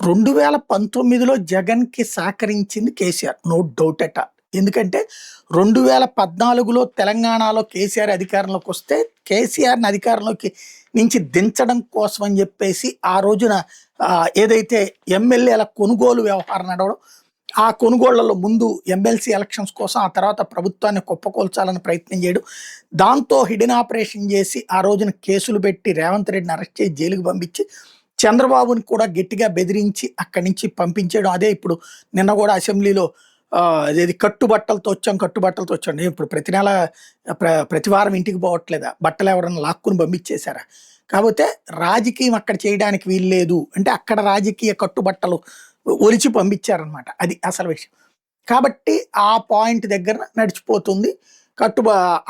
2019లో జగన్‌కి సహకరించింది KCR. No doubt at all. ఎందుకంటే 2014లో తెలంగాణలో కేసీఆర్ అధికారంలోకొస్తే, కేసీఆర్‌ని అధికారంలోకి నుంచి దించడం కోసం అని జెప్పేసి ఆ రోజున ఏదైతే ఎమ్మెల్యేల కొనుగోలు వ్యవహారం నడవడం, ఆ కొనుగోళ్లలో ముందు ఎమ్మెల్సీ ఎలక్షన్స్ కోసం, ఆ తర్వాత ప్రభుత్వాన్ని కుప్పకూల్చాలని ప్రయత్నం చేయడం. దాంతో హిడెన్ ఆపరేషన్ జేసి ఆ రోజున కేసులు పెట్టి రేవంత్ రెడ్డిని అరెస్ట్ చేసి జైలుకి పంపించి చంద్రబాబుని కూడా గట్టిగా బెదిరించి అక్కడి నుంచి పంపించేయడం. అదే ఇప్పుడు నిన్న కూడా అసెంబ్లీలో అదేది కట్టుబట్టలతో వచ్చాం, కట్టుబట్టలతో వచ్చాం. నేను ఇప్పుడు ప్రతి నెల ప్రతి వారం ఇంటికి పోవట్లేదా? బట్టలు ఎవరన్నా లాక్కుని పంపించేశారా? కాకపోతే రాజకీయం అక్కడ చేయడానికి వీల్లేదు అంటే అక్కడ రాజకీయ కట్టుబట్టలు ఒలిచి పంపించారనమాట. అది అసలు విషయం. కాబట్టి ఆ పాయింట్ దగ్గర నడిచిపోతుంది.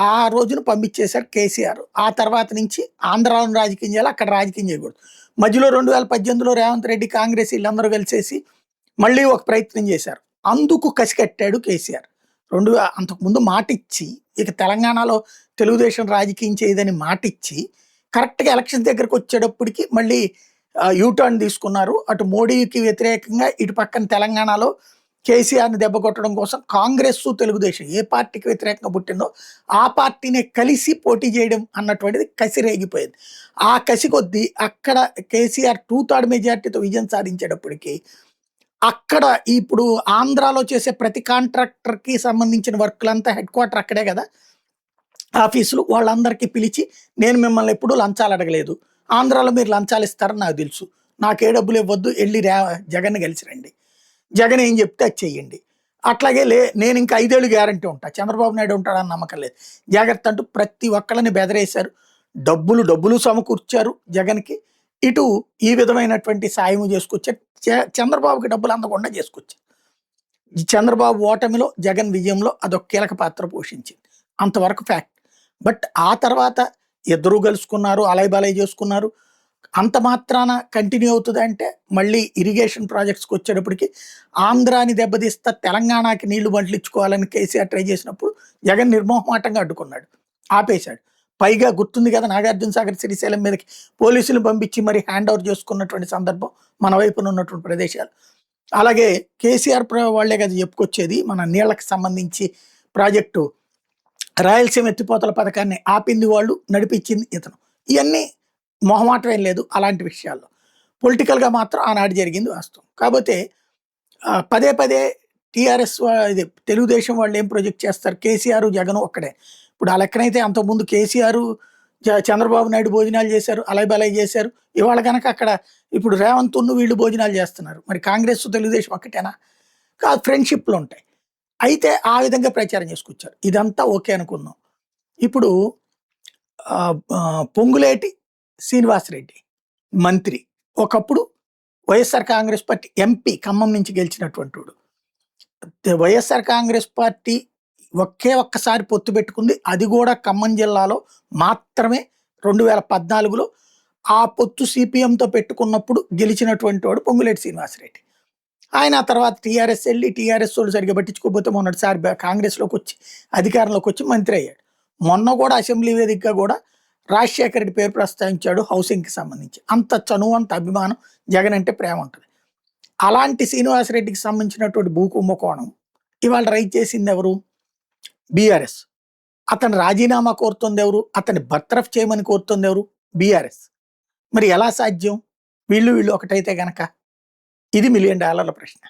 ఆ రోజున పంపించేశారు కేసీఆర్. ఆ తర్వాత నుంచి ఆంధ్రాలో రాజకీయం చేయాలి, అక్కడ రాజకీయం చేయకూడదు. మధ్యలో 2018లో రేవంత్ రెడ్డి, కాంగ్రెస్ వీళ్ళందరూ కలిసేసి మళ్ళీ ఒక ప్రయత్నం చేశారు. అందుకు కసికట్టాడు కేసీఆర్. అంతకుముందు మాటిచ్చి ఇక తెలంగాణలో తెలుగుదేశం రాజకీయం చేయదని మాటిచ్చి కరెక్ట్‌గా ఎలక్షన్స్ దగ్గరకు వచ్చేటప్పటికి మళ్ళీ యూటర్న్ తీసుకున్నారు. అటు మోడీకి వ్యతిరేకంగా ఇటు పక్కన తెలంగాణలో కేసీఆర్‌ని దెబ్బ కొట్టడం కోసం కాంగ్రెస్, తెలుగుదేశం ఏ పార్టీకి వ్యతిరేకంగా పుట్టిందో ఆ పార్టీనే కలిసి పోటీ చేయడం అన్నటువంటిది కసి రేగిపోయింది. ఆ కసి కొద్దీ అక్కడ కేసీఆర్ 2/3 మెజార్టీతో విజయం సాధించేటప్పటికి అక్కడ ఇప్పుడు ఆంధ్రాలో చేసే ప్రతి కాంట్రాక్టర్‌కి సంబంధించిన వర్క్‌లంతా హెడ్ క్వార్టర్ అక్కడే కదా! ఆఫీసులు వాళ్ళందరికీ పిలిచి, నేను మిమ్మల్ని ఎప్పుడూ లంచాలు అడగలేదు. ఆంధ్రాలో మీరు లంచాలు ఇస్తారని నాకు తెలుసు. నాకే డబ్బులు ఇవ్వద్దు, ఎళ్లి జగన్‌ని కలిసి రండి. జగన్ ఏం చెప్తే అది చెయ్యండి. అట్లాగే నేను ఇంకా 5 ఏళ్ళు గ్యారంటీ ఉంటా. చంద్రబాబు నాయుడు ఉంటాడని నమ్మకం లేదు. జాగ్రత్త అంటూ ప్రతి ఒక్కళ్ళని బెదిరేశారు. డబ్బులు సమకూర్చారు జగన్‌కి. ఇటు ఈ విధమైనటువంటి సాయము చేసుకొచ్చారు. చంద్రబాబుకి డబ్బులు అందకుండా చేసుకొచ్చారు. చంద్రబాబు ఓటమిలో, జగన్ విజయంలో అదొక కీలక పాత్ర పోషించింది. అంతవరకు ఫ్యాక్ట్. బట్ ఆ తర్వాత ఇద్దరూ కలుసుకున్నారు, అలయ్-బలయ్ చేసుకున్నారు. అంత మాత్రాన కంటిన్యూ అవుతదంటే మళ్ళీ ఇరిగేషన్ ప్రాజెక్ట్స్‌కి వచ్చేటప్పటికి ఆంధ్రాని దెబ్బతీస్తా తెలంగాణకి నీళ్లు బంట్లించుకోవాలని కేసీఆర్ ట్రై చేసినప్పుడు జగన్ నిర్మోహమాటంగా అడ్డుకున్నాడు. ఆపేశాడు. పైగా గుర్తుంది కదా, నాగార్జున సాగర్, శ్రీశైలం మీదకి పోలీసులు పంపించి మరి హ్యాండ్ ఓవర్ చేసుకున్నటువంటి సందర్భం మన వైపున ఉన్నటువంటి ప్రదేశాలు. అలాగే కేసీఆర్ వాళ్ళే కదా చెప్పుకొచ్చేది, మన నీళ్లకు సంబంధించి ప్రాజెక్టు రాయలసీమ ఎత్తిపోతల పథకాన్ని ఆపింది వాళ్ళు, నడిపించింది ఇతను. ఇవన్నీ మొహమాటం ఏం లేదు అలాంటి విషయాల్లో. పొలిటికల్‌గా మాత్రం ఆనాడు జరిగింది వాస్తవం. కాకపోతే పదే పదే టీఆర్ఎస్ ఇది తెలుగుదేశం వాళ్ళు ఏం ప్రొజెక్ట్ చేస్తారు, కేసీఆర్, జగన్ ఒక్కడే. ఇప్పుడు ఆ లెక్కనైతే అంతకుముందు కేసీఆర్, చంద్రబాబు నాయుడు భోజనాలు చేశారు, అలయ్-బలయ్ చేశారు. ఇవాళ గనక అక్కడ ఇప్పుడు రేవంత్ వీళ్ళు భోజనాలు చేస్తున్నారు. మరి కాంగ్రెస్, తెలుగుదేశం ఒక్కటేనా? కాదు, ఫ్రెండ్‌షిప్‌లు ఉంటాయి. అయితే ఆ విధంగా ప్రచారం చేసుకొచ్చారు. ఇదంతా ఓకే అనుకుందాం. ఇప్పుడు పొంగులేటి శ్రీనివాసరెడ్డి మంత్రి. ఒకప్పుడు వైఎస్ఆర్ కాంగ్రెస్ పార్టీ ఎంపీ, ఖమ్మం నుంచి గెలిచినటువంటోడు. వైఎస్ఆర్ కాంగ్రెస్ పార్టీ ఒక్కసారి పొత్తు పెట్టుకుంది. అది కూడా ఖమ్మం జిల్లాలో మాత్రమే 2014లో. ఆ పొత్తు సిపిఎంతో పెట్టుకున్నప్పుడు గెలిచినటువంటి వాడు పొంగులేటి శ్రీనివాసరెడ్డి. ఆయన ఆ తర్వాత టీఆర్ఎస్ వెళ్ళి టీఆర్ఎస్ వాళ్ళు సరిగ్గా పట్టించుకోకపోతే మొన్నటిసారి కాంగ్రెస్‌లోకి వచ్చి అధికారంలోకి వచ్చి మంత్రి అయ్యాడు. మొన్న కూడా అసెంబ్లీ వేదికగా కూడా రాజశేఖర రెడ్డి పేరు ప్రస్తావించాడు హౌసింగ్‌కి సంబంధించి. అంత చనువు, అంత అభిమానం, జగన్ అంటే ప్రేమ ఉంటుంది. అలాంటి శ్రీనివాసరెడ్డికి సంబంధించినటువంటి భూ కుంభకోణం ఇవాళ రైజ్ చేసింది ఎవరు? బీఆర్ఎస్. అతను రాజీనామా కోరుతుంది ఎవరు? అతన్ని బర్తరఫ్ చేయమని కోరుతుంది ఎవరు? బీఆర్ఎస్. మరి ఎలా సాధ్యం? వీళ్ళు ఒకటైతే గనక? ఇది $1,000,000 ప్రశ్న.